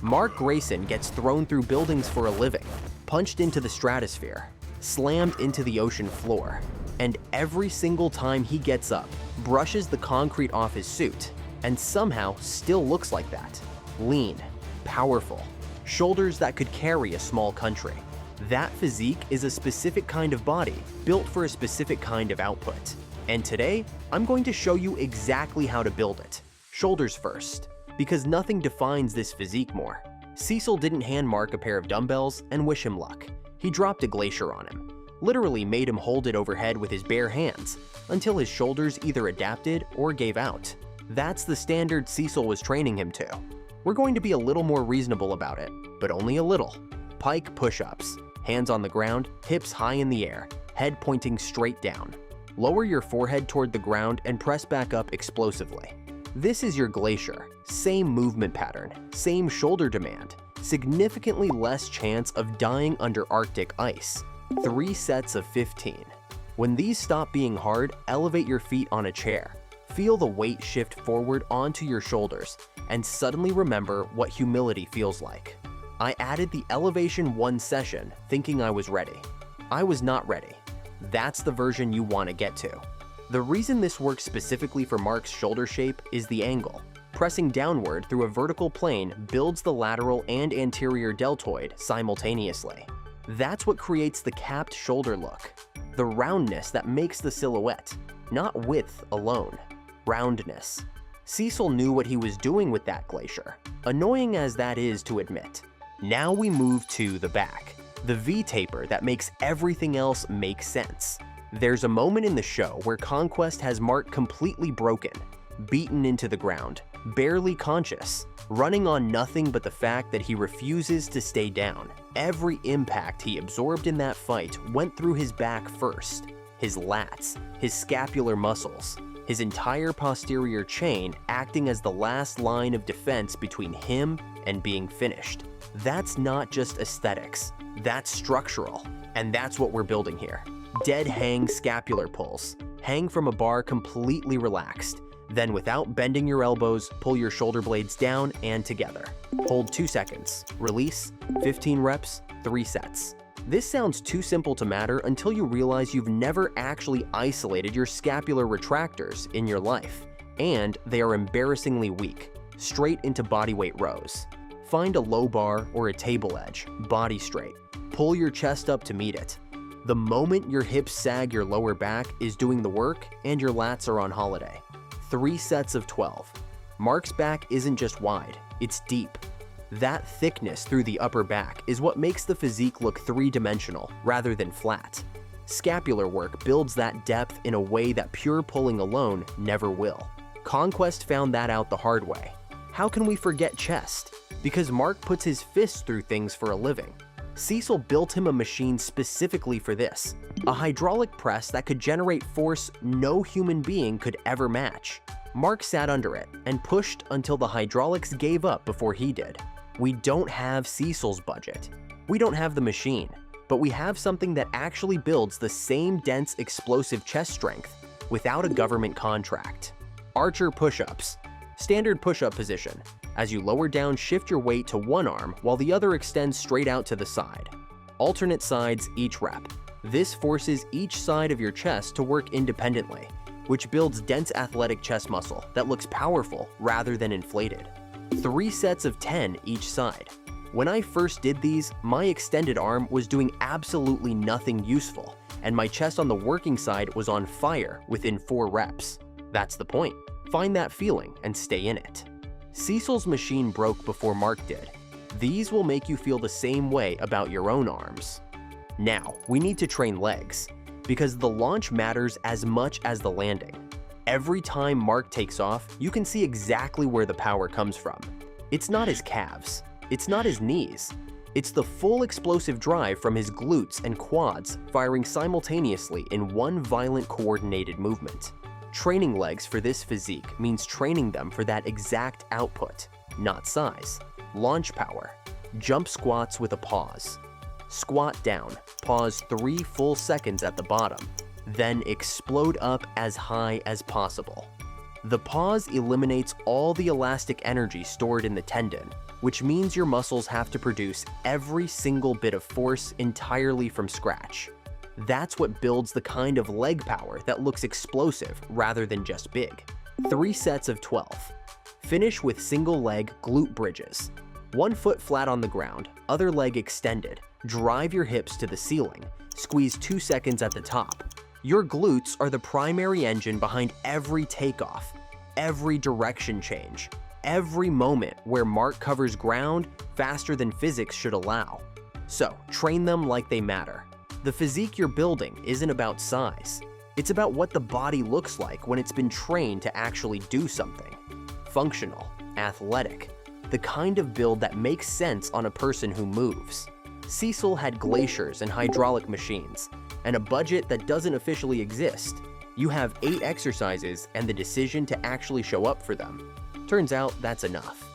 Mark Grayson gets thrown through buildings for a living, punched into the stratosphere, slammed into the ocean floor, and every single time he gets up, brushes the concrete off his suit, and somehow still looks like that. Lean, powerful, shoulders that could carry a small country. That physique is a specific kind of body, built for a specific kind of output. And today, I'm going to show you exactly how to build it. Shoulders first, because nothing defines this physique more. Cecil didn't hand Mark a pair of dumbbells and wish him luck. He dropped a glacier on him, literally made him hold it overhead with his bare hands, until his shoulders either adapted or gave out. That's the standard Cecil was training him to. We're going to be a little more reasonable about it, but only a little. Pike push-ups, hands on the ground, hips high in the air, head pointing straight down. Lower your forehead toward the ground and press back up explosively. This is your glacier. Same movement pattern, same shoulder demand, significantly less chance of dying under Arctic ice. 3 sets of 15. When these stop being hard, elevate your feet on a chair. Feel the weight shift forward onto your shoulders, and suddenly remember what humility feels like. I added the Elevation 1 session thinking I was ready. I was not ready. That's the version you want to get to. The reason this works specifically for Mark's shoulder shape is the angle. Pressing downward through a vertical plane builds the lateral and anterior deltoid simultaneously. That's what creates the capped shoulder look. The roundness that makes the silhouette, not width alone. Roundness. Cecil knew what he was doing with that glacier, annoying as that is to admit. Now we move to the back, the V-taper that makes everything else make sense. There's a moment in the show where Conquest has Mark completely broken, beaten into the ground, barely conscious, running on nothing but the fact that he refuses to stay down. Every impact he absorbed in that fight went through his back first, his lats, his scapular muscles, his entire posterior chain acting as the last line of defense between him and being finished. That's not just aesthetics, that's structural, and that's what we're building here. Dead hang scapular pulls. Hang from a bar completely relaxed. Then without bending your elbows, pull your shoulder blades down and together. Hold 2 seconds. Release, 15 reps, 3 sets. This sounds too simple to matter until you realize you've never actually isolated your scapular retractors in your life, and they are embarrassingly weak, straight into bodyweight rows. Find a low bar or a table edge, body straight. Pull your chest up to meet it. The moment your hips sag your lower back is doing the work and your lats are on holiday. 3 sets of 12. Mark's back isn't just wide, it's deep. That thickness through the upper back is what makes the physique look 3-dimensional rather than flat. Scapular work builds that depth in a way that pure pulling alone never will. Conquest found that out the hard way. How can we forget chest? Because Mark puts his fists through things for a living. Cecil built him a machine specifically for this, a hydraulic press that could generate force no human being could ever match. Mark sat under it and pushed until the hydraulics gave up before he did. We don't have Cecil's budget. We don't have the machine, but we have something that actually builds the same dense, explosive chest strength without a government contract. Archer push-ups. Standard push-up position. As you lower down, shift your weight to one arm while the other extends straight out to the side. Alternate sides each rep. This forces each side of your chest to work independently, which builds dense athletic chest muscle that looks powerful rather than inflated. 3 sets of 10 each side. When I first did these, my extended arm was doing absolutely nothing useful, and my chest on the working side was on fire within 4 reps. That's the point. Find that feeling and stay in it. Cecil's machine broke before Mark did. These will make you feel the same way about your own arms. Now, we need to train legs, because the launch matters as much as the landing. Every time Mark takes off, you can see exactly where the power comes from. It's not his calves, it's not his knees, it's the full explosive drive from his glutes and quads firing simultaneously in one violent coordinated movement. Training legs for this physique means training them for that exact output, not size. Launch power. Jump squats with a pause. Squat down, pause 3 full seconds at the bottom, then explode up as high as possible. The pause eliminates all the elastic energy stored in the tendon, which means your muscles have to produce every single bit of force entirely from scratch. That's what builds the kind of leg power that looks explosive rather than just big. 3 sets of 12. Finish with single leg glute bridges. 1 foot flat on the ground, other leg extended. Drive your hips to the ceiling. Squeeze 2 seconds at the top. Your glutes are the primary engine behind every takeoff, every direction change, every moment where Mark covers ground faster than physics should allow. So, train them like they matter. The physique you're building isn't about size. It's about what the body looks like when it's been trained to actually do something. Functional, athletic, the kind of build that makes sense on a person who moves. Cecil had glaciers and hydraulic machines, and a budget that doesn't officially exist. You have 8 exercises and the decision to actually show up for them. Turns out that's enough.